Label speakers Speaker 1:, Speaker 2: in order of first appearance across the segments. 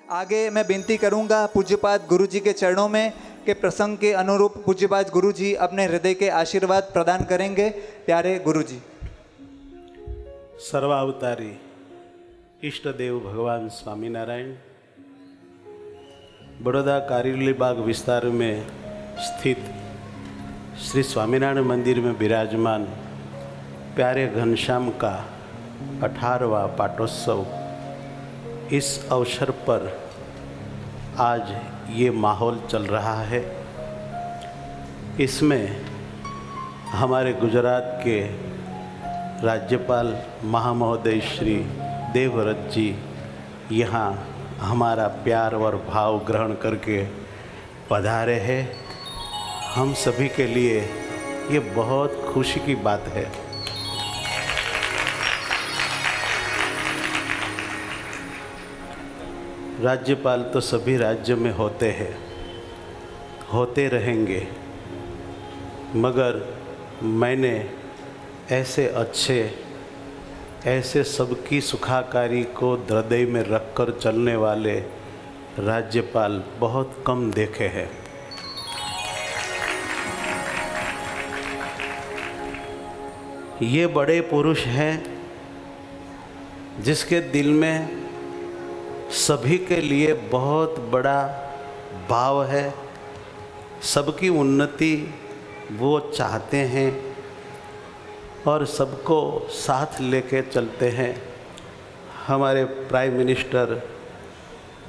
Speaker 1: आगे मैं विनती करूंगा पूज्यपाद गुरु जी के चरणों में कि प्रसंग के अनुरूप पूज्यपाद गुरु जी अपने हृदय के आशीर्वाद प्रदान करेंगे। प्यारे गुरु जी।
Speaker 2: सर्वावतारी इष्ट देव भगवान स्वामीनारायण बड़ौदा कारिवली बाग विस्तार में स्थित श्री स्वामीनारायण मंदिर में विराजमान प्यारे घनश्याम का 18वां पाटोत्सव, इस अवसर पर आज ये माहौल चल रहा है। इसमें हमारे गुजरात के राज्यपाल महामहोदय श्री देवव्रत जी यहाँ हमारा प्यार और भाव ग्रहण करके पधारे हैं। हम सभी के लिए ये बहुत खुशी की बात है। राज्यपाल तो सभी राज्य में होते हैं, होते रहेंगे, मगर मैंने ऐसे अच्छे, ऐसे सबकी सुखाकारी को हृदय में रखकर चलने वाले राज्यपाल बहुत कम देखे हैं। ये बड़े पुरुष हैं जिसके दिल में सभी के लिए बहुत बड़ा भाव है, सबकी उन्नति वो चाहते हैं और सबको साथ लेके चलते हैं। हमारे प्राइम मिनिस्टर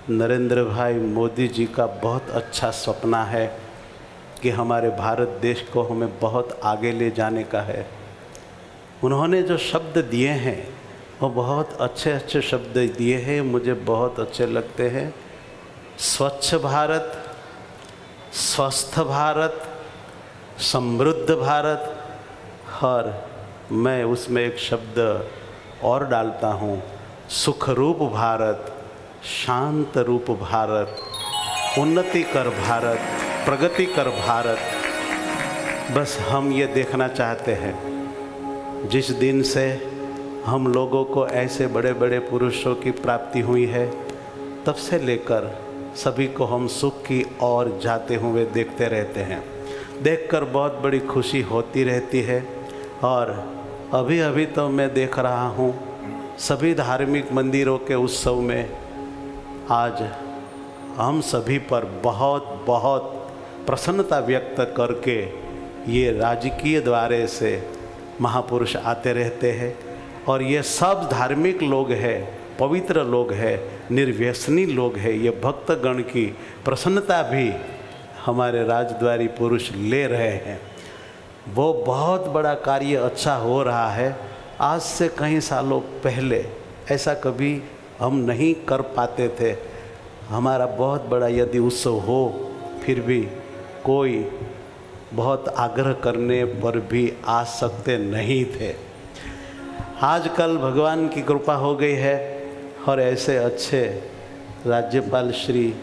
Speaker 2: नरेंद्र भाई मोदी जी का बहुत अच्छा सपना है कि हमारे भारत देश को हमें बहुत आगे ले जाने का है। उन्होंने जो शब्द दिए हैं वो बहुत अच्छे अच्छे शब्द दिए हैं, मुझे बहुत अच्छे लगते हैं। स्वच्छ भारत, स्वस्थ भारत, समृद्ध भारत, और मैं उसमें एक शब्द और डालता हूँ, सुखरूप भारत, शांत रूप भारत, उन्नति कर भारत, प्रगति कर भारत। बस हम ये देखना चाहते हैं। जिस दिन से हम लोगों को ऐसे बड़े बड़े पुरुषों की प्राप्ति हुई है, तब से लेकर सभी को हम सुख की ओर जाते हुए देखते रहते हैं। देखकर बहुत बड़ी खुशी होती रहती है। और अभी अभी तो मैं देख रहा हूँ सभी धार्मिक मंदिरों के उत्सव में आज हम सभी पर बहुत बहुत प्रसन्नता व्यक्त करके ये राजकीय द्वारे से महापुरुष आते रहते हैं। और ये सब धार्मिक लोग हैं, पवित्र लोग हैं, निर्व्यसनी लोग हैं। ये भक्तगण की प्रसन्नता भी हमारे राजद्वारी पुरुष ले रहे हैं। वो बहुत बड़ा कार्य अच्छा हो रहा है। आज से कई सालों पहले ऐसा कभी हम नहीं कर पाते थे। हमारा बहुत बड़ा यदि उत्सव हो, फिर भी कोई बहुत आग्रह करने पर भी आ सकते नहीं थे। आजकल भगवान की कृपा हो गई है और ऐसे अच्छे राज्यपाल श्री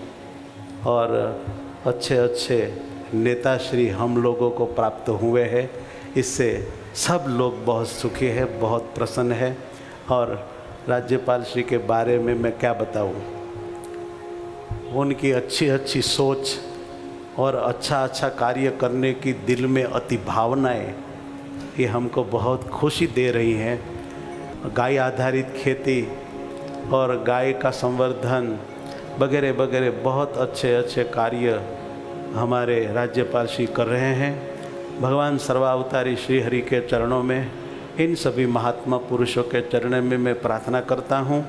Speaker 2: और अच्छे अच्छे नेता श्री हम लोगों को प्राप्त हुए हैं। इससे सब लोग बहुत सुखी है, बहुत प्रसन्न है। और राज्यपाल श्री के बारे में मैं क्या बताऊं, उनकी अच्छी अच्छी सोच और अच्छा अच्छा कार्य करने की दिल में अति भावनाएं, ये हमको बहुत खुशी दे रही हैं। गाय आधारित खेती और गाय का संवर्धन वगैरह वगैरह बहुत अच्छे अच्छे कार्य हमारे राज्यपाल श्री कर रहे हैं। भगवान सर्वावतारी श्री हरि के चरणों में, इन सभी महात्मा पुरुषों के चरणों में मैं प्रार्थना करता हूँ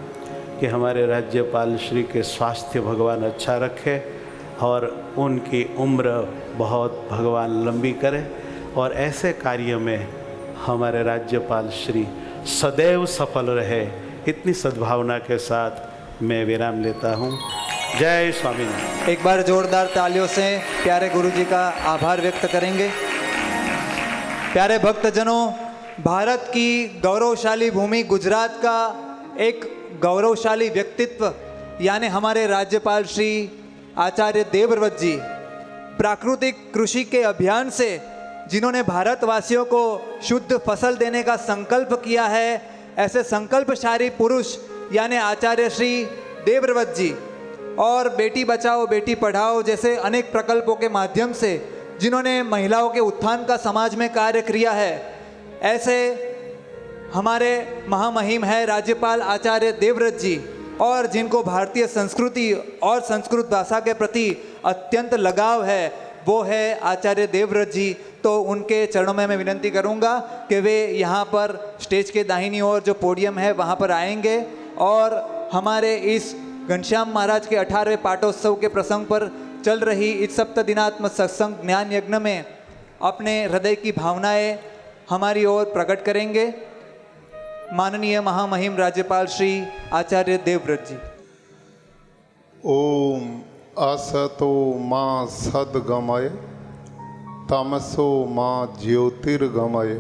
Speaker 2: कि हमारे राज्यपाल श्री के स्वास्थ्य भगवान अच्छा रखे और उनकी उम्र बहुत भगवान लंबी करे और ऐसे कार्य में हमारे राज्यपाल श्री सदैव सफल रहे। इतनी सद्भावना के साथ मैं विराम लेता हूँ। जय स्वामीनारायण।
Speaker 1: एक बार जोरदार तालियों से प्यारे गुरु जी का आभार व्यक्त करेंगे। प्यारे भक्तजनों, भारत की गौरवशाली भूमि गुजरात का एक गौरवशाली व्यक्तित्व यानी हमारे राज्यपाल श्री आचार्य देवव्रत जी प्राकृतिक कृषि के अभियान से जिन्होंने भारतवासियों को शुद्ध फसल देने का संकल्प किया है, ऐसे संकल्पशाली पुरुष यानी आचार्य श्री देवव्रत जी और बेटी बचाओ बेटी पढ़ाओ जैसे अनेक प्रकल्पों के माध्यम से जिन्होंने महिलाओं के उत्थान का समाज में कार्य किया है, ऐसे हमारे महामहिम है राज्यपाल आचार्य देवव्रत जी, और जिनको भारतीय संस्कृति और संस्कृत भाषा के प्रति अत्यंत लगाव है, वो है आचार्य देवव्रत जी। तो उनके चरणों में मैं विनंती करूंगा कि वे यहाँ पर स्टेज के दाहिनी ओर जो पोडियम है वहाँ पर आएंगे और हमारे इस घनश्याम महाराज के 18वें पाठोत्सव के प्रसंग पर चल रही इस सप्तदिनात्मक सत्संग ज्ञान यज्ञ में अपने हृदय की भावनाएं हमारी ओर प्रकट करेंगे। माननीय महामहिम राज्यपाल श्री आचार्य देवव्रत जी।
Speaker 3: ओम असतो मां सद्गमय तमसो मां ज्योतिर्गमय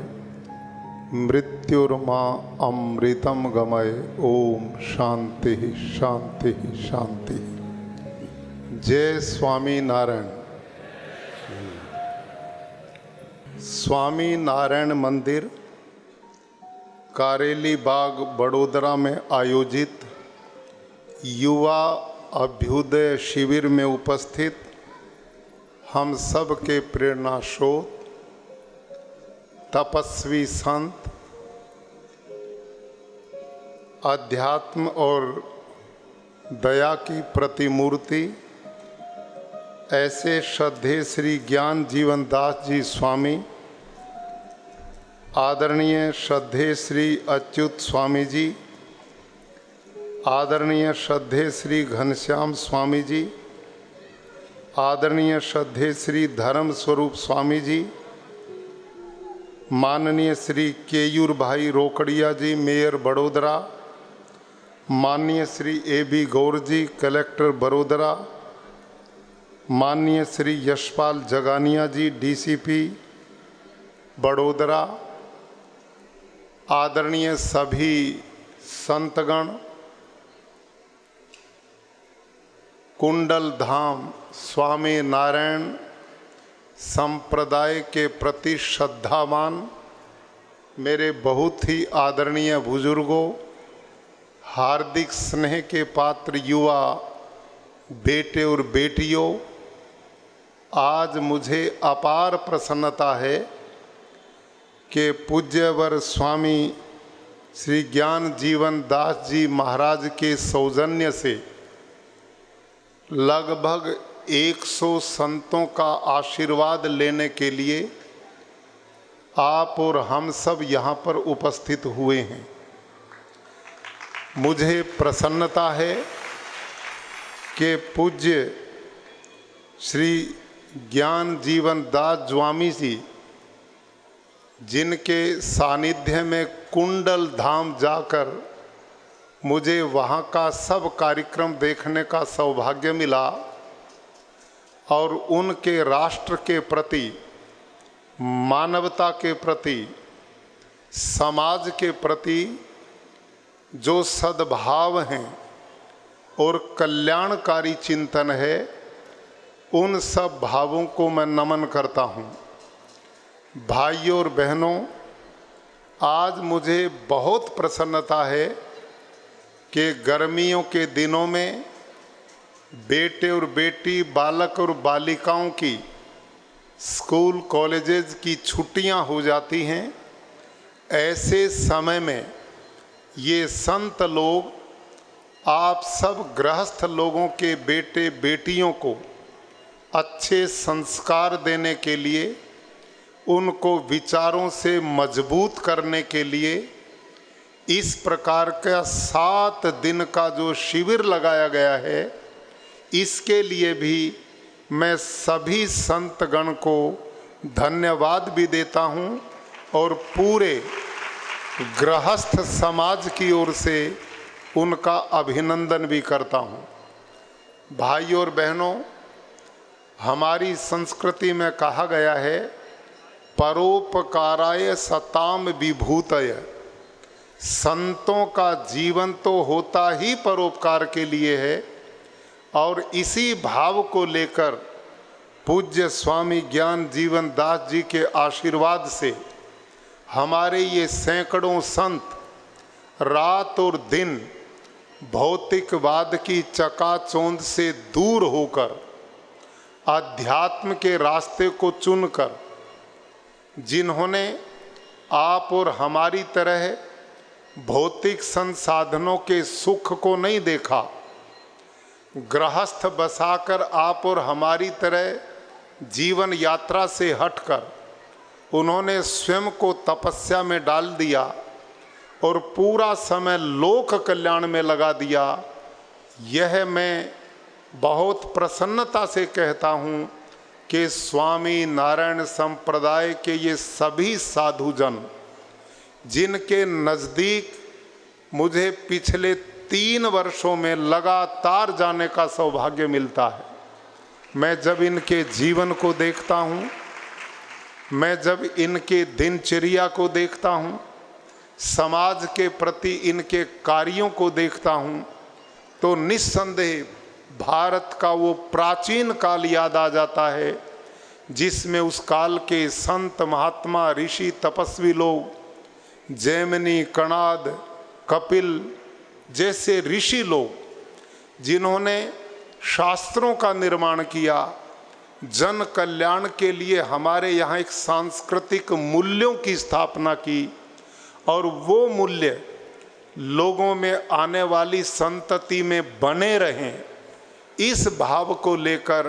Speaker 3: मृत्युर्मा अमृतम गमय। ओम शांति शांति शांति। जय स्वामी नारायण। स्वामी नारायण मंदिर कारेली बाग बड़ोदरा में आयोजित युवा अभ्युदय शिविर में उपस्थित हम सब के प्रेरणा स्रोत तपस्वी संत, अध्यात्म और दया की प्रतिमूर्ति ऐसे श्रद्धेय श्री ज्ञान जीवन दास जी स्वामी, आदरणीय श्रद्धेय श्री अच्युत स्वामी जी, आदरणीय श्रद्धेय श्री घनश्याम स्वामी जी, आदरणीय श्रद्धेय श्री धर्म स्वरूप स्वामी जी, माननीय श्री केयूर भाई रोकड़िया जी मेयर बड़ोदरा, माननीय श्री A.B. गौर जी कलेक्टर बड़ोदरा, माननीय श्री यशपाल जगानिया जी DCP बड़ोदरा, आदरणीय सभी संतगण, कुंडल धाम स्वामी नारायण संप्रदाय के प्रति श्रद्धावान मेरे बहुत ही आदरणीय बुजुर्गों, हार्दिक स्नेह के पात्र युवा बेटे और बेटियों, आज मुझे अपार प्रसन्नता है कि पूज्यवर स्वामी श्री ज्ञान जीवन दास जी महाराज के सौजन्य से लगभग 100 संतों का आशीर्वाद लेने के लिए आप और हम सब यहाँ पर उपस्थित हुए हैं। मुझे प्रसन्नता है कि पूज्य श्री ज्ञान जीवन दास स्वामी जी, जिनके सानिध्य में कुंडल धाम जाकर मुझे वहाँ का सब कार्यक्रम देखने का सौभाग्य मिला और उनके राष्ट्र के प्रति, मानवता के प्रति, समाज के प्रति जो सद्भाव हैं और कल्याणकारी चिंतन है, उन सब भावों को मैं नमन करता हूँ। भाइयों और बहनों, आज मुझे बहुत प्रसन्नता है कि गर्मियों के दिनों में बेटे और बेटी, बालक और बालिकाओं की स्कूल कॉलेजेस की छुट्टियां हो जाती हैं। ऐसे समय में ये संत लोग आप सब गृहस्थ लोगों के बेटे बेटियों को अच्छे संस्कार देने के लिए, उनको विचारों से मजबूत करने के लिए इस प्रकार का 7 दिन का जो शिविर लगाया गया है, इसके लिए भी मैं सभी संतगण को धन्यवाद भी देता हूँ और पूरे गृहस्थ समाज की ओर से उनका अभिनंदन भी करता हूँ। भाइयों और बहनों, हमारी संस्कृति में कहा गया है, परोपकाराय सताम विभूतय। संतों का जीवन तो होता ही परोपकार के लिए है और इसी भाव को लेकर पूज्य स्वामी ज्ञान जीवन दास जी के आशीर्वाद से हमारे ये सैकड़ों संत रात और दिन भौतिकवाद की चकाचौंध से दूर होकर अध्यात्म के रास्ते को चुनकर, जिन्होंने आप और हमारी तरह भौतिक संसाधनों के सुख को नहीं देखा, गृहस्थ बसाकर आप और हमारी तरह जीवन यात्रा से हटकर उन्होंने स्वयं को तपस्या में डाल दिया और पूरा समय लोक कल्याण में लगा दिया। यह मैं बहुत प्रसन्नता से कहता हूँ कि स्वामी नारायण संप्रदाय के ये सभी साधुजन, जिनके नज़दीक मुझे पिछले 3 वर्षों में लगातार जाने का सौभाग्य मिलता है, मैं जब इनके जीवन को देखता हूँ, मैं जब इनके दिनचर्या को देखता हूँ, समाज के प्रति इनके कार्यों को देखता हूँ, तो निस्संदेह भारत का वो प्राचीन काल याद आ जाता है जिसमें उस काल के संत महात्मा ऋषि तपस्वी लोग, जैमिनी, कणाद, कपिल जैसे ऋषि लोग, जिन्होंने शास्त्रों का निर्माण किया, जन कल्याण के लिए हमारे यहाँ एक सांस्कृतिक मूल्यों की स्थापना की, और वो मूल्य लोगों में आने वाली संतति में बने रहें, इस भाव को लेकर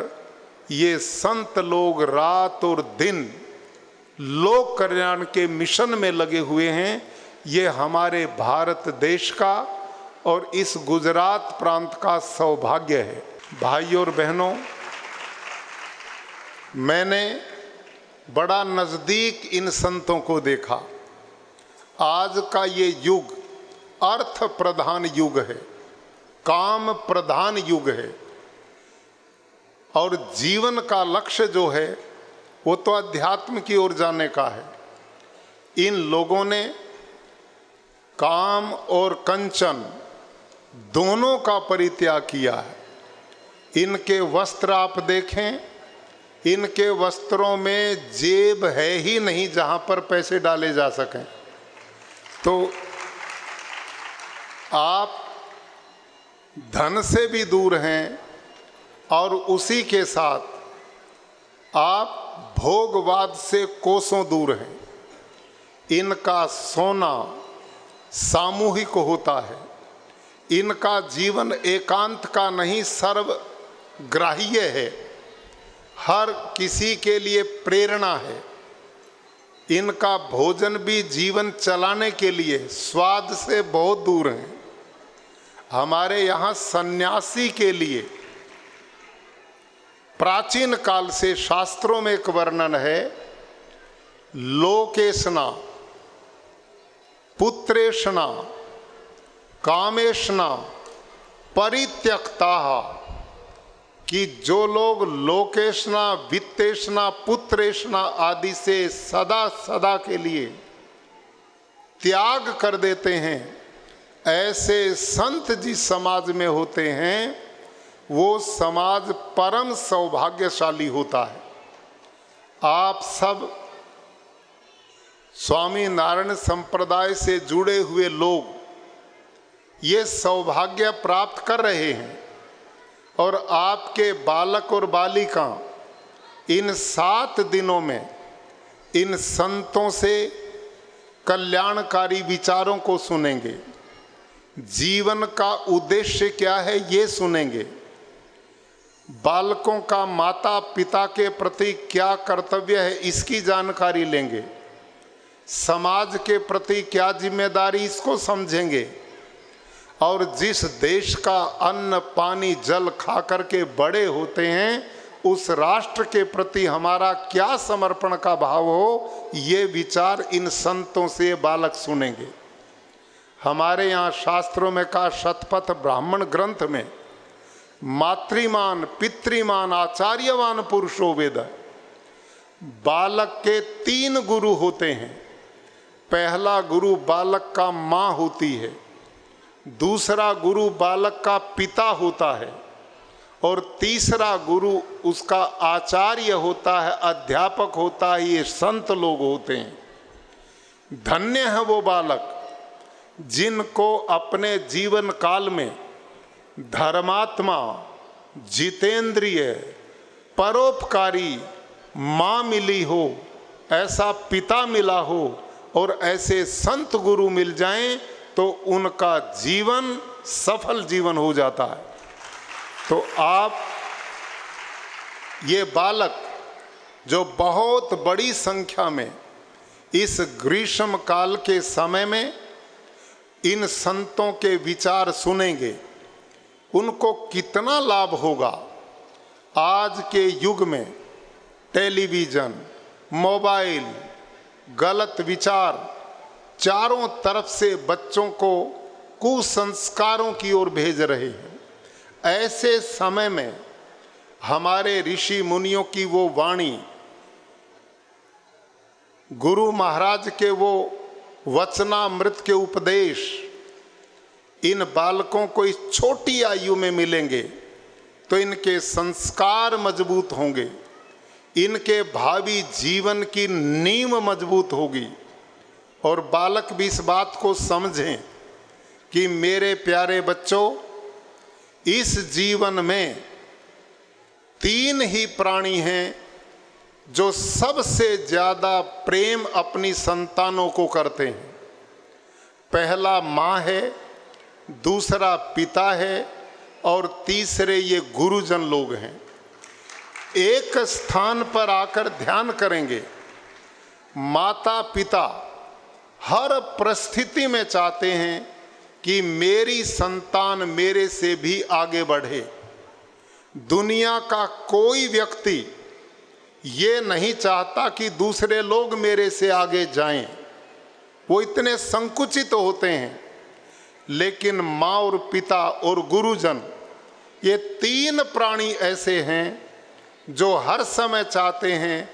Speaker 3: ये संत लोग रात और दिन लोक कल्याण के मिशन में लगे हुए हैं। ये हमारे भारत देश का और इस गुजरात प्रांत का सौभाग्य है। भाइयों और बहनों, मैंने बड़ा नज़दीक इन संतों को देखा। आज का ये युग अर्थ प्रधान युग है, काम प्रधान युग है, और जीवन का लक्ष्य जो है वो तो अध्यात्म की ओर जाने का है। इन लोगों ने काम और कंचन दोनों का परित्याग किया है। इनके वस्त्र आप देखें, इनके वस्त्रों में जेब है ही नहीं जहाँ पर पैसे डाले जा सकें। तो आप धन से भी दूर हैं और उसी के साथ आप भोगवाद से कोसों दूर हैं। इनका सोना सामूहिक होता है, इनका जीवन एकांत का नहीं सर्वग्राह्य है, हर किसी के लिए प्रेरणा है। इनका भोजन भी जीवन चलाने के लिए स्वाद से बहुत दूर है। हमारे यहाँ सन्यासी के लिए प्राचीन काल से शास्त्रों में एक वर्णन है, लोकेशना, पुत्रेशना, कामेशना, परित्यक्ता, कि जो लोग लोकेशना, वित्तेशना, पुत्रेशना आदि से सदा सदा के लिए त्याग कर देते हैं, ऐसे संत जिस समाज में होते हैं वो समाज परम सौभाग्यशाली होता है। आप सब स्वामी नारायण संप्रदाय से जुड़े हुए लोग ये सौभाग्य प्राप्त कर रहे हैं, और आपके बालक और बालिका इन 7 दिनों में इन संतों से कल्याणकारी विचारों को सुनेंगे। जीवन का उद्देश्य क्या है ये सुनेंगे। बालकों का माता पिता के प्रति क्या कर्तव्य है इसकी जानकारी लेंगे। समाज के प्रति क्या जिम्मेदारी इसको समझेंगे। और जिस देश का अन्न पानी जल खा करके बड़े होते हैं उस राष्ट्र के प्रति हमारा क्या समर्पण का भाव हो, ये विचार इन संतों से बालक सुनेंगे। हमारे यहाँ शास्त्रों में कहा, शतपथ ब्राह्मण ग्रंथ में मातृमान पितृमान आचार्यवान पुरुषो वेद। बालक के 3 गुरु होते हैं। पहला गुरु बालक का माँ होती है, दूसरा गुरु बालक का पिता होता है, और तीसरा गुरु उसका आचार्य होता है, अध्यापक होता है। ये संत लोग होते हैं। धन्य है वो बालक जिनको अपने जीवन काल में धर्मात्मा, जितेंद्रिय, परोपकारी माँ मिली हो, ऐसा पिता मिला हो और ऐसे संत गुरु मिल जाएं तो उनका जीवन सफल जीवन हो जाता है। तो आप ये बालक जो बहुत बड़ी संख्या में इस ग्रीष्म काल के समय में इन संतों के विचार सुनेंगे, उनको कितना लाभ होगा। आज के युग में टेलीविज़न, मोबाइल, गलत विचार चारों तरफ से बच्चों को कुसंस्कारों की ओर भेज रहे हैं। ऐसे समय में हमारे ऋषि मुनियों की वो वाणी, गुरु महाराज के वो वचनामृत के उपदेश इन बालकों को इस छोटी आयु में मिलेंगे तो इनके संस्कार मजबूत होंगे, इनके भावी जीवन की नींव मजबूत होगी। और बालक भी इस बात को समझें कि मेरे प्यारे बच्चों, इस जीवन में 3 ही प्राणी हैं जो सबसे ज़्यादा प्रेम अपनी संतानों को करते हैं। पहला माँ है, दूसरा पिता है और तीसरे ये गुरुजन लोग हैं। एक स्थान पर आकर ध्यान करेंगे, माता पिता हर परिस्थिति में चाहते हैं कि मेरी संतान मेरे से भी आगे बढ़े। दुनिया का कोई व्यक्ति ये नहीं चाहता कि दूसरे लोग मेरे से आगे जाएं, वो इतने संकुचित होते हैं। लेकिन माँ और पिता और गुरुजन, ये 3 प्राणी ऐसे हैं जो हर समय चाहते हैं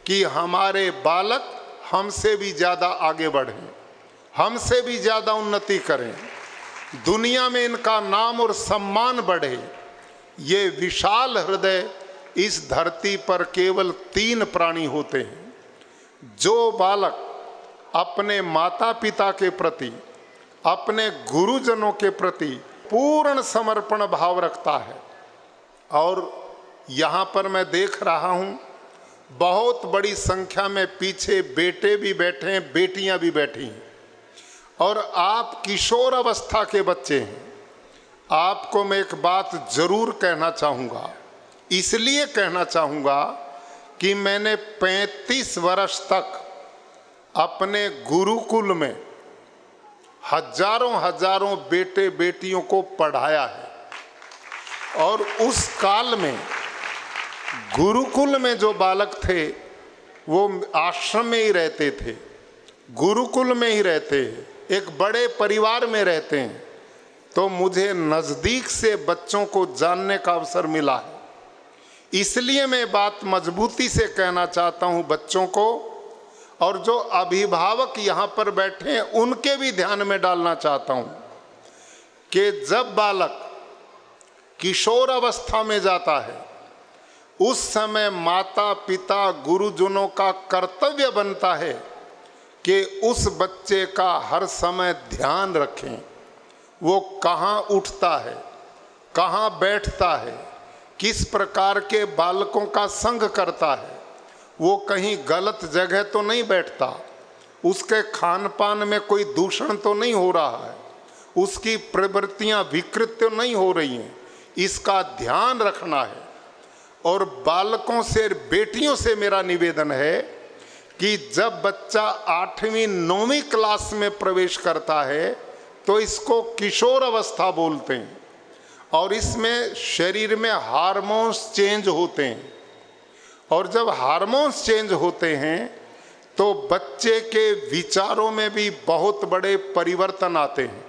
Speaker 3: कि हमारे बालक हमसे भी ज़्यादा आगे बढ़ें, हमसे भी ज़्यादा उन्नति करें, दुनिया में इनका नाम और सम्मान बढ़े। ये विशाल हृदय इस धरती पर केवल 3 प्राणी होते हैं। जो बालक अपने माता पिता के प्रति, अपने गुरुजनों के प्रति पूर्ण समर्पण भाव रखता है, और यहाँ पर मैं देख रहा हूँ बहुत बड़ी संख्या में पीछे बेटे भी बैठे हैं, बेटियाँ भी बैठी हैं, और आप किशोर अवस्था के बच्चे हैं। आपको मैं एक बात जरूर कहना चाहूँगा, इसलिए कहना चाहूँगा कि मैंने 35 वर्ष तक अपने गुरुकुल में हजारों बेटे बेटियों को पढ़ाया है। और उस काल में गुरुकुल में जो बालक थे वो आश्रम में ही रहते थे, गुरुकुल में ही रहते हैं, एक बड़े परिवार में रहते हैं। तो मुझे नज़दीक से बच्चों को जानने का अवसर मिला है। इसलिए मैं बात मजबूती से कहना चाहता हूँ बच्चों को, और जो अभिभावक यहाँ पर बैठे हैं उनके भी ध्यान में डालना चाहता हूँ कि जब बालक किशोर अवस्था में जाता है, उस समय माता पिता गुरुजनों का कर्तव्य बनता है कि उस बच्चे का हर समय ध्यान रखें। वो कहाँ उठता है, कहाँ बैठता है, किस प्रकार के बालकों का संग करता है, वो कहीं गलत जगह तो नहीं बैठता, उसके खान पान में कोई दूषण तो नहीं हो रहा है, उसकी प्रवृत्तियाँ विकृत तो नहीं हो रही हैं, इसका ध्यान रखना है। और बालकों से, बेटियों से मेरा निवेदन है कि जब बच्चा 8वीं 9वीं क्लास में प्रवेश करता है तो इसको किशोर अवस्था बोलते हैं, और इसमें शरीर में हार्मोन्स चेंज होते हैं। और जब हार्मोन्स चेंज होते हैं तो बच्चे के विचारों में भी बहुत बड़े परिवर्तन आते हैं।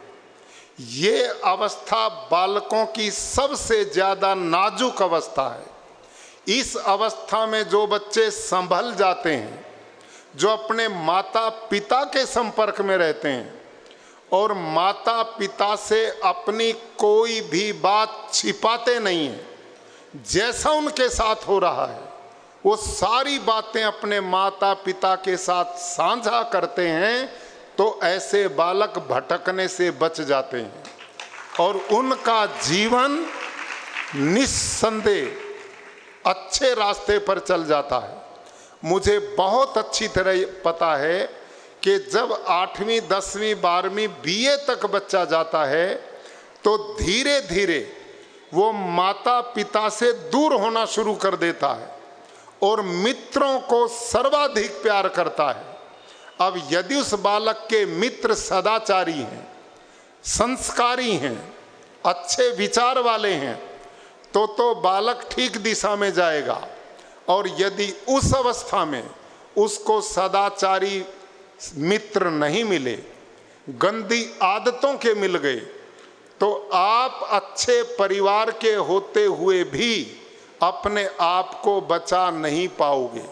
Speaker 3: ये अवस्था बालकों की सबसे ज़्यादा नाजुक अवस्था है। इस अवस्था में जो बच्चे संभल जाते हैं, जो अपने माता पिता के संपर्क में रहते हैं और माता पिता से अपनी कोई भी बात छिपाते नहीं हैं, जैसा उनके साथ हो रहा है वो सारी बातें अपने माता पिता के साथ साझा करते हैं, तो ऐसे बालक भटकने से बच जाते हैं। और उनका जीवन निस्संदेह अच्छे रास्ते पर चल जाता है। मुझे बहुत अच्छी तरह पता है कि जब 8वीं 10वीं 12वीं BA तक बच्चा जाता है तो धीरे धीरे वो माता पिता से दूर होना शुरू कर देता है और मित्रों को सर्वाधिक प्यार करता है। अब यदि उस बालक के मित्र सदाचारी हैं, संस्कारी हैं, अच्छे विचार वाले हैं, तो बालक ठीक दिशा में जाएगा। और यदि उस अवस्था में उसको सदाचारी मित्र नहीं मिले, गंदी आदतों के मिल गए, तो आप अच्छे परिवार के होते हुए भी अपने आप को बचा नहीं पाओगे।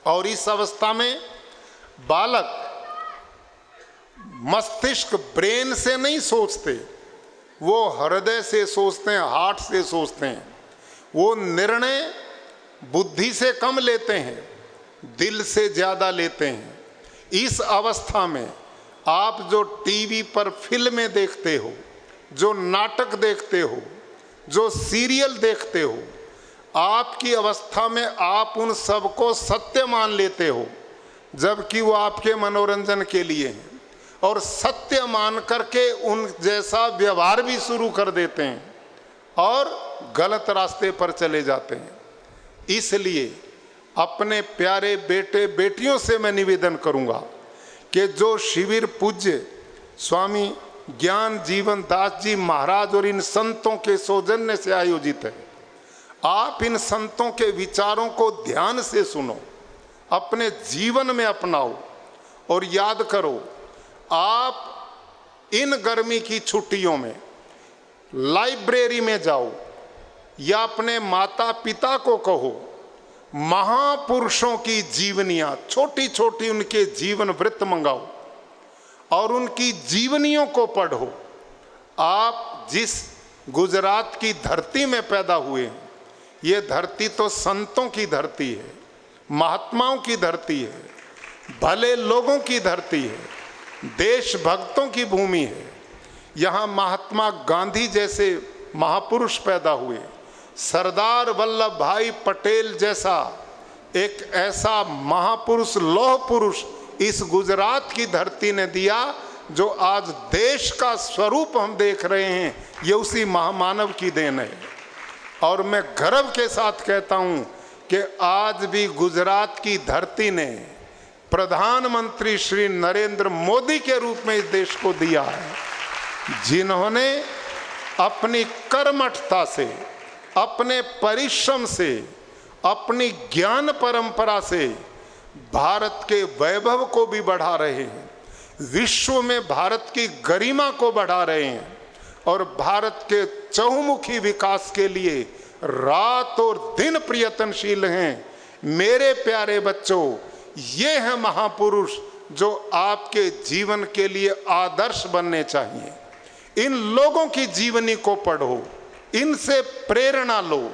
Speaker 3: और इस अवस्था में बालक मस्तिष्क ब्रेन से नहीं सोचते, वो हृदय से सोचते हैं, हार्ट से सोचते हैं। वो निर्णय बुद्धि से कम लेते हैं, दिल से ज़्यादा लेते हैं। इस अवस्था में आप जो टीवी पर फिल्में देखते हो, जो नाटक देखते हो, जो सीरियल देखते हो, आपकी अवस्था में आप उन सबको सत्य मान लेते हो, जबकि वो आपके मनोरंजन के लिए हैं। और सत्य मान करके उन जैसा व्यवहार भी शुरू कर देते हैं और गलत रास्ते पर चले जाते हैं। इसलिए अपने प्यारे बेटे बेटियों से मैं निवेदन करूंगा कि जो शिविर पूज्य स्वामी ज्ञान जीवन दास जी महाराज और इन संतों के सौजन्य से आयोजित है, आप इन संतों के विचारों को ध्यान से सुनो, अपने जीवन में अपनाओ और याद करो, आप इन गर्मी की छुट्टियों में लाइब्रेरी में जाओ या अपने माता पिता को कहो, महापुरुषों की जीवनियां, छोटी छोटी उनके जीवन वृत्त मंगाओ और उनकी जीवनियों को पढ़ो। आप जिस गुजरात की धरती में पैदा हुए हैं, ये धरती तो संतों की धरती है, महात्माओं की धरती है, भले लोगों की धरती है, देशभक्तों की भूमि है। यहाँ महात्मा गांधी जैसे महापुरुष पैदा हुए, सरदार वल्लभ भाई पटेल जैसा एक ऐसा महापुरुष, लौह पुरुष इस गुजरात की धरती ने दिया, जो आज देश का स्वरूप हम देख रहे हैं, ये उसी महामानव की देन है। और मैं गर्व के साथ कहता हूँ कि आज भी गुजरात की धरती ने प्रधानमंत्री श्री नरेंद्र मोदी के रूप में इस देश को दिया है, जिन्होंने अपनी कर्मठता से, अपने परिश्रम से, अपनी ज्ञान परंपरा से भारत के वैभव को भी बढ़ा रहे हैं, विश्व में भारत की गरिमा को बढ़ा रहे हैं और भारत के चहुमुखी विकास के लिए रात और दिन प्रयत्नशील हैं। मेरे प्यारे बच्चों, ये हैं महापुरुष जो आपके जीवन के लिए आदर्श बनने चाहिए। इन लोगों की जीवनी को पढ़ो, इनसे प्रेरणा लो,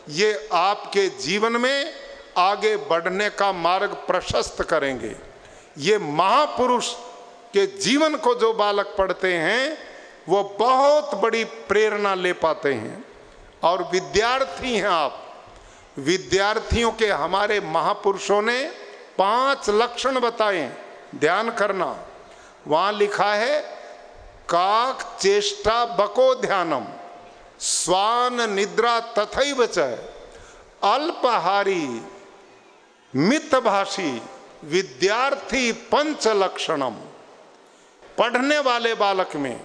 Speaker 3: ये आपके जीवन में आगे बढ़ने का मार्ग प्रशस्त करेंगे। ये महापुरुष के जीवन को जो बालक पढ़ते हैं वो बहुत बड़ी प्रेरणा ले पाते हैं। और विद्यार्थी हैं आप, विद्यार्थियों के हमारे महापुरुषों ने 5 लक्षण बताए, ध्यान करना। वहाँ लिखा है, काक चेष्टा बको ध्यानम, स्वान निद्रा तथैव च, अल्पहारी मितभाषी विद्यार्थी 5 लक्षणम। पढ़ने वाले बालक में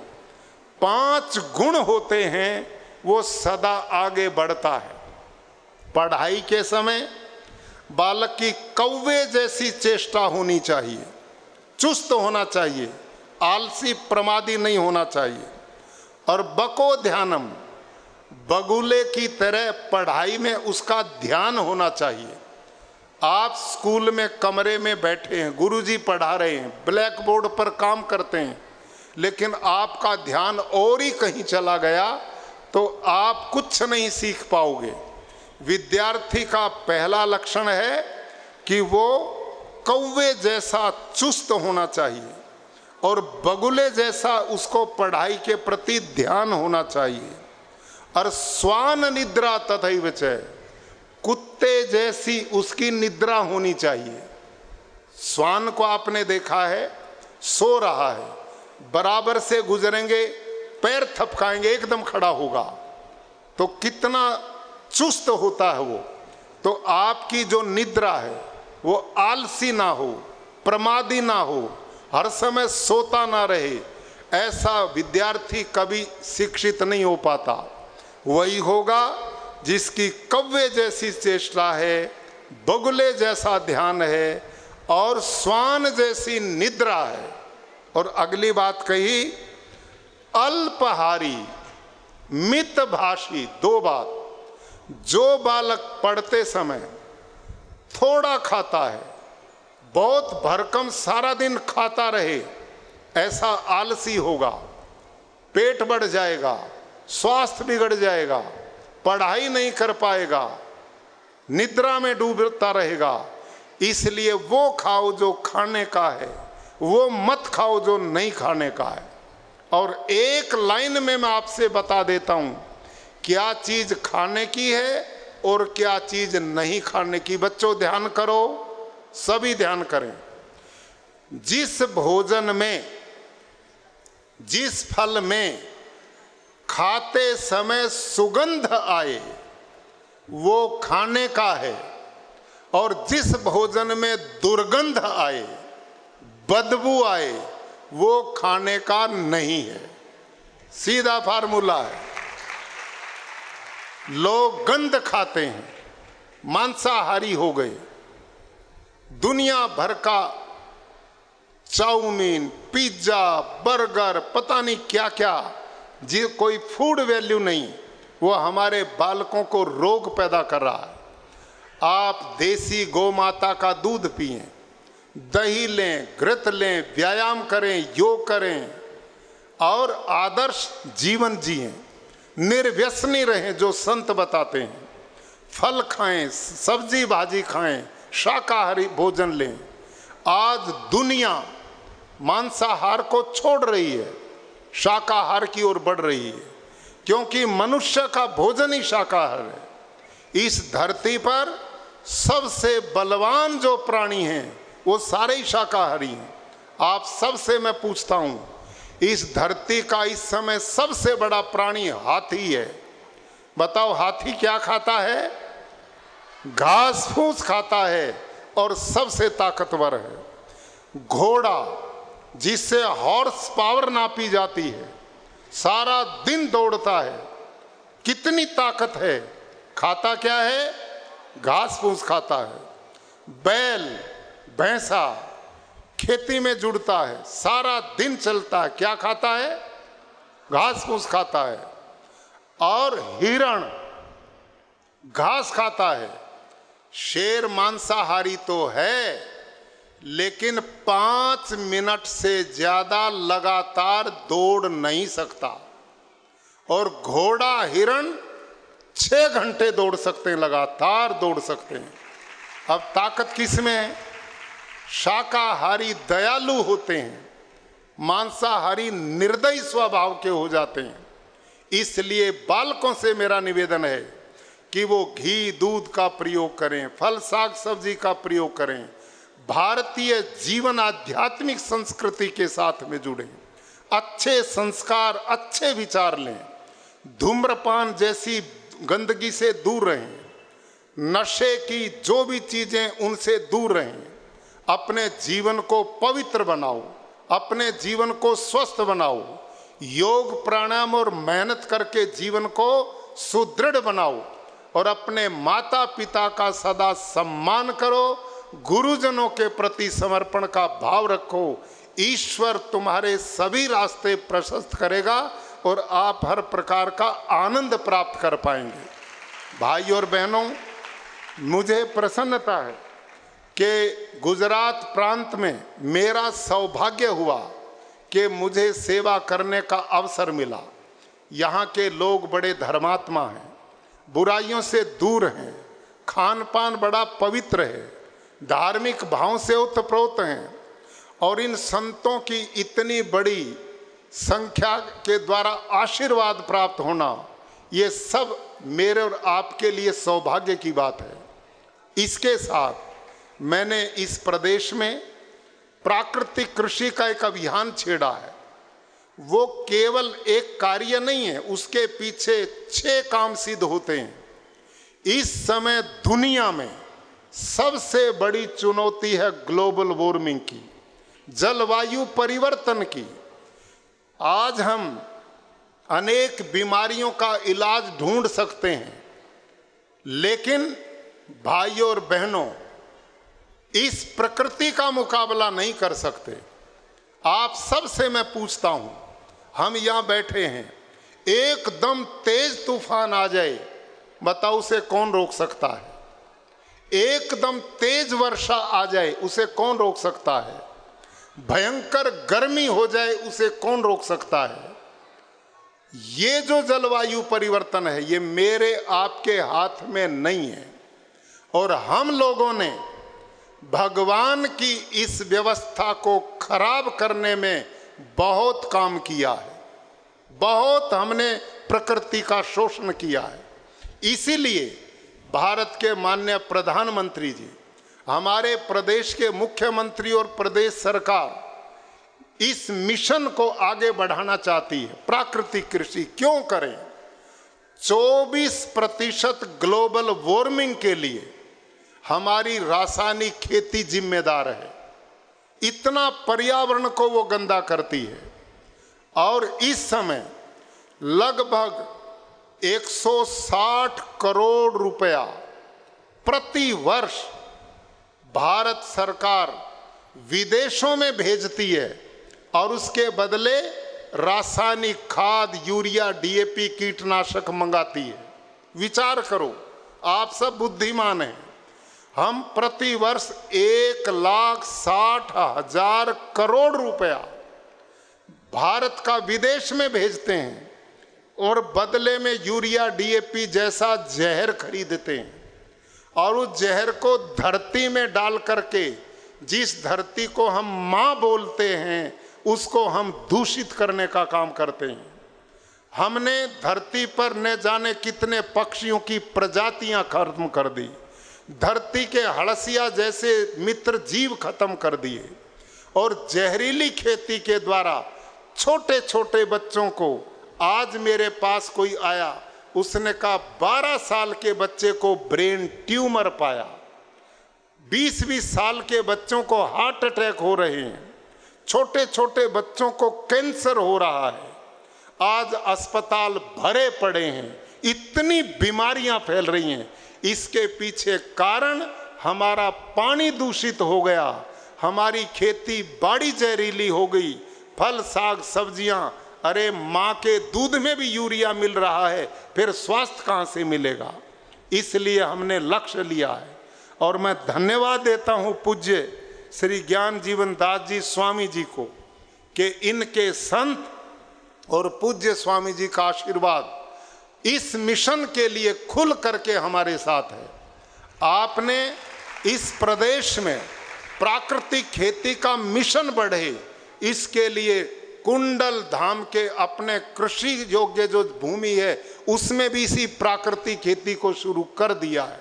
Speaker 3: 5 गुण होते हैं, वो सदा आगे बढ़ता है। पढ़ाई के समय बालक की कौवे जैसी चेष्टा होनी चाहिए, चुस्त होना चाहिए, आलसी प्रमादी नहीं होना चाहिए। और बको ध्यानम, बगुले की तरह पढ़ाई में उसका ध्यान होना चाहिए। आप स्कूल में कमरे में बैठे हैं, गुरुजी पढ़ा रहे हैं, ब्लैक बोर्ड पर काम करते हैं, लेकिन आपका ध्यान और ही कहीं चला गया तो आप कुछ नहीं सीख पाओगे। विद्यार्थी का पहला लक्षण है कि वो कौवे जैसा चुस्त होना चाहिए और बगुले जैसा उसको पढ़ाई के प्रति ध्यान होना चाहिए। और श्वान निद्रा तथैव च, कुत्ते जैसी उसकी निद्रा होनी चाहिए। श्वान को आपने देखा है, सो रहा है, बराबर से गुजरेंगे, पैर थपकाएंगे, एकदम खड़ा होगा, तो कितना चुस्त होता है वो। तो आपकी जो निद्रा है वो आलसी ना हो, प्रमादी ना हो, हर समय सोता ना रहे, ऐसा विद्यार्थी कभी शिक्षित नहीं हो पाता। वही होगा जिसकी कव्वे जैसी चेष्टा है, बगुले जैसा ध्यान है और श्वान जैसी निद्रा है। और अगली बात कही, अल्पहारी मितभाषी। दो बात, जो बालक पढ़ते समय थोड़ा खाता है, बहुत भरकम सारा दिन खाता रहे, ऐसा आलसी होगा, पेट बढ़ जाएगा, स्वास्थ्य बिगड़ जाएगा, पढ़ाई नहीं कर पाएगा, निद्रा में डूबता रहेगा। इसलिए वो खाओ जो खाने का है, वो मत खाओ जो नहीं खाने का है। और एक लाइन में मैं आपसे बता देता हूं क्या चीज खाने की है और क्या चीज नहीं खाने की। बच्चों ध्यान करो, सभी ध्यान करें। जिस भोजन में, जिस फल में खाते समय सुगंध आए वो खाने का है, और जिस भोजन में दुर्गंध आए, बदबू आए, वो खाने का नहीं है। सीधा फार्मूला है। लोग गंध खाते हैं, मांसाहारी हो गए, दुनिया भर का चाउमीन, पिज्जा, बर्गर, पता नहीं क्या क्या, जी कोई फूड वैल्यू नहीं, वो हमारे बालकों को रोग पैदा कर रहा है। आप देसी गौ माता का दूध पिएं, दही लें, घृत लें, व्यायाम करें, योग करें और आदर्श जीवन जिएं, निर्व्यसनी रहें जो संत बताते हैं। फल खाएं, सब्जी भाजी खाएं, शाकाहारी भोजन लें। आज दुनिया मांसाहार को छोड़ रही है, शाकाहार की ओर बढ़ रही है, क्योंकि मनुष्य का भोजन ही शाकाहार है। इस धरती पर सबसे बलवान जो प्राणी हैं वो सारे ही शाकाहारी हैं। आप सबसे मैं पूछता हूं, इस धरती का इस समय सबसे बड़ा प्राणी हाथी है। बताओ हाथी क्या खाता है? घास फूस खाता है और सबसे ताकतवर है। घोड़ा, जिससे हॉर्स पावर नापी जाती है, सारा दिन दौड़ता है, कितनी ताकत है, खाता क्या है? घास फूस खाता है। बैल, भैंसा खेती में जुड़ता है, सारा दिन चलता है, क्या खाता है? घास फूस खाता है। और हिरण घास खाता है। शेर मांसाहारी तो है, लेकिन 5 मिनट से ज्यादा लगातार दौड़ नहीं सकता। और घोड़ा, हिरण 6 घंटे दौड़ सकते हैं, लगातार दौड़ सकते हैं। अब ताकत किस में है? शाकाहारी दयालु होते हैं, मांसाहारी निर्दयी स्वभाव के हो जाते हैं। इसलिए बालकों से मेरा निवेदन है कि वो घी दूध का प्रयोग करें, फल साग सब्जी का प्रयोग करें, भारतीय जीवन आध्यात्मिक संस्कृति के साथ में जुड़ें, अच्छे संस्कार, अच्छे विचार लें, धूम्रपान जैसी गंदगी से दूर रहें, नशे की जो भी चीजें उनसे दूर रहें, अपने जीवन को पवित्र बनाओ, अपने जीवन को स्वस्थ बनाओ, योग प्राणायाम और मेहनत करके जीवन को सुदृढ़ बनाओ और अपने माता पिता का सदा सम्मान करो, गुरुजनों के प्रति समर्पण का भाव रखो। ईश्वर तुम्हारे सभी रास्ते प्रशस्त करेगा और आप हर प्रकार का आनंद प्राप्त कर पाएंगे। भाई और बहनों, मुझे प्रसन्नता है कि गुजरात प्रांत में मेरा सौभाग्य हुआ कि मुझे सेवा करने का अवसर मिला। यहाँ के लोग बड़े धर्मात्मा हैं, बुराइयों से दूर हैं, खान पान बड़ा पवित्र है, धार्मिक भाव से ओतप्रोत हैं और इन संतों की इतनी बड़ी संख्या के द्वारा आशीर्वाद प्राप्त होना, ये सब मेरे और आपके लिए सौभाग्य की बात है। इसके साथ मैंने इस प्रदेश में प्राकृतिक कृषि का एक अभियान छेड़ा है। वो केवल एक कार्य नहीं है, उसके पीछे 6 काम सिद्ध होते हैं। इस समय दुनिया में सबसे बड़ी चुनौती है ग्लोबल वार्मिंग की, जलवायु परिवर्तन की। आज हम अनेक बीमारियों का इलाज ढूंढ सकते हैं, लेकिन भाइयों और बहनों, इस प्रकृति का मुकाबला नहीं कर सकते। आप सबसे मैं पूछता हूं, हम यहां बैठे हैं, एकदम तेज तूफान आ जाए, बताओ उसे कौन रोक सकता है? एकदम तेज वर्षा आ जाए, उसे कौन रोक सकता है? भयंकर गर्मी हो जाए, उसे कौन रोक सकता है? ये जो जलवायु परिवर्तन है, ये मेरे आपके हाथ में नहीं है। और हम लोगों ने भगवान की इस व्यवस्था को खराब करने में बहुत काम किया है, बहुत हमने प्रकृति का शोषण किया है। इसीलिए भारत के माननीय प्रधानमंत्री जी, हमारे प्रदेश के मुख्यमंत्री और प्रदेश सरकार इस मिशन को आगे बढ़ाना चाहती है। प्राकृतिक कृषि क्यों करें? 24% ग्लोबल वार्मिंग के लिए हमारी रासायनिक खेती जिम्मेदार है। इतना पर्यावरण को वो गंदा करती है। और इस समय लगभग 160 करोड़ रुपया प्रति वर्ष भारत सरकार विदेशों में भेजती है और उसके बदले रासायनिक खाद, यूरिया, डीएपी, कीटनाशक मंगाती है। विचार करो, आप सब बुद्धिमान हैं। हम प्रति वर्ष 1,60,000 करोड़ रुपया भारत का विदेश में भेजते हैं और बदले में यूरिया, डीएपी जैसा जहर खरीदते हैं और उस जहर को धरती में डाल करके जिस धरती को हम माँ बोलते हैं उसको हम दूषित करने का काम करते हैं। हमने धरती पर न जाने कितने पक्षियों की प्रजातियां खत्म कर दी, धरती के हड़सिया जैसे मित्र जीव खत्म कर दिए और जहरीली खेती के द्वारा छोटे छोटे बच्चों को, आज मेरे पास कोई आया, उसने कहा 12 साल के बच्चे को ब्रेन ट्यूमर पाया, 20-20 साल के बच्चों को हार्ट अटैक हो रहे हैं, छोटे छोटे बच्चों को कैंसर हो रहा है, आज अस्पताल भरे पड़े हैं, इतनी बीमारियां फैल रही हैं। इसके पीछे कारण हमारा पानी दूषित हो गया, हमारी खेती बाड़ी जहरीली हो गई, फल साग सब्जियां, अरे माँ के दूध में भी यूरिया मिल रहा है, फिर स्वास्थ्य कहाँ से मिलेगा? इसलिए हमने लक्ष्य लिया है और मैं धन्यवाद देता हूँ पूज्य श्री ज्ञान जीवन दास जी स्वामी जी को कि इनके संत और पूज्य स्वामी जी का आशीर्वाद इस मिशन के लिए खुल करके हमारे साथ है। आपने इस प्रदेश में प्राकृतिक खेती का मिशन बढ़े, इसके लिए कुंडल धाम के अपने कृषि योग्य जो भूमि है उसमें भी इसी प्राकृतिक खेती को शुरू कर दिया है।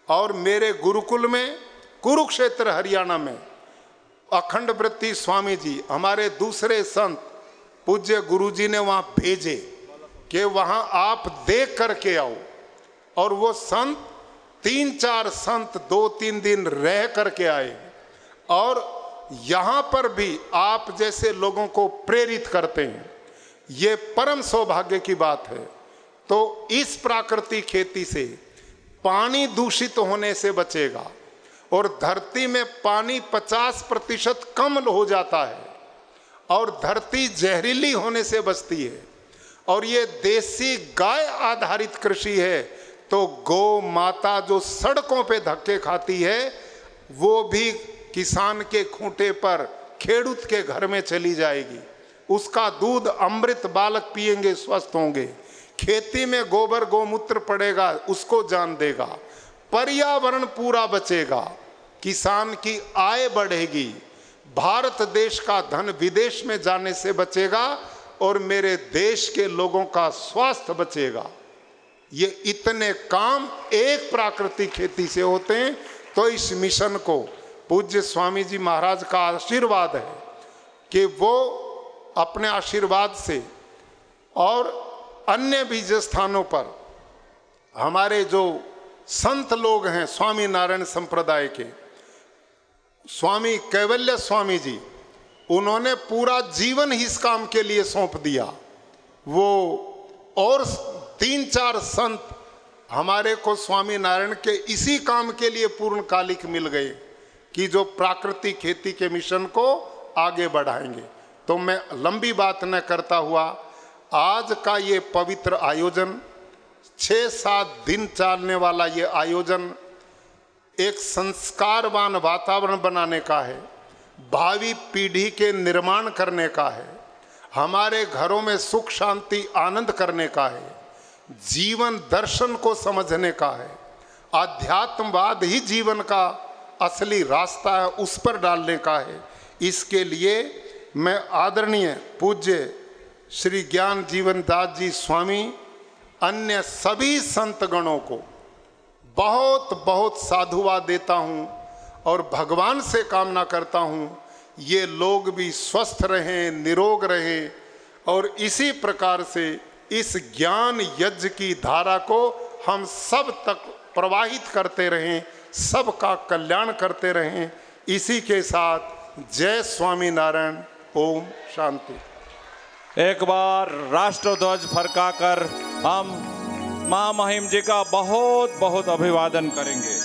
Speaker 3: और मेरे गुरुकुल में कुरुक्षेत्र हरियाणा में अखंड वृत्ति स्वामी जी, हमारे दूसरे संत पूज्य गुरुजी ने वहाँ भेजे कि वहाँ आप देख करके आओ। और वो संत 3-4 संत 2-3 दिन रह करके आए और यहाँ पर भी आप जैसे लोगों को प्रेरित करते हैं। ये परम सौभाग्य की बात है। तो इस प्राकृतिक खेती से पानी दूषित होने से बचेगा और धरती में पानी 50% कम हो जाता है और धरती जहरीली होने से बचती है। और ये देसी गाय आधारित कृषि है, तो गौ माता जो सड़कों पे धक्के खाती है वो भी किसान के खूंटे पर खेड़ूत के घर में चली जाएगी, उसका दूध अमृत बालक पिएंगे, स्वस्थ होंगे। खेती में गोबर गोमूत्र पड़ेगा, उसको जान देगा, पर्यावरण पूरा बचेगा, किसान की आय बढ़ेगी, भारत देश का धन विदेश में जाने से बचेगा और मेरे देश के लोगों का स्वास्थ्य बचेगा। ये इतने काम एक प्राकृतिक खेती से होते हैं। तो इस मिशन को पूज्य स्वामी जी महाराज का आशीर्वाद है कि वो अपने आशीर्वाद से और अन्य भी स्थानों पर हमारे जो संत लोग हैं स्वामी नारायण संप्रदाय के, स्वामी कैवल्य स्वामी जी, उन्होंने पूरा जीवन ही इस काम के लिए सौंप दिया। वो और 3-4 संत हमारे को स्वामी नारायण के इसी काम के लिए पूर्णकालिक मिल गए कि जो प्राकृतिक खेती के मिशन को आगे बढ़ाएंगे। तो मैं लंबी बात न करता हुआ आज का ये पवित्र आयोजन 6-7 दिन चलने वाला ये आयोजन एक संस्कारवान वातावरण बनाने का है, भावी पीढ़ी के निर्माण करने का है, हमारे घरों में सुख शांति आनंद करने का है, जीवन दर्शन को समझने का है, आध्यात्मवाद ही जीवन का असली रास्ता है, उस पर डालने का है। इसके लिए मैं आदरणीय पूज्य श्री ज्ञान जीवन दास जी स्वामी, अन्य सभी संतगणों को बहुत बहुत साधुवाद देता हूँ और भगवान से कामना करता हूँ ये लोग भी स्वस्थ रहें, निरोग रहें और इसी प्रकार से इस ज्ञान यज्ञ की धारा को हम सब तक प्रवाहित करते रहें, सबका कल्याण करते रहें। इसी के साथ जय स्वामी नारायण। ओम शांति।
Speaker 4: एक बार राष्ट्रध्वज फरकाकर हम महामहिम जी का बहुत बहुत अभिवादन करेंगे।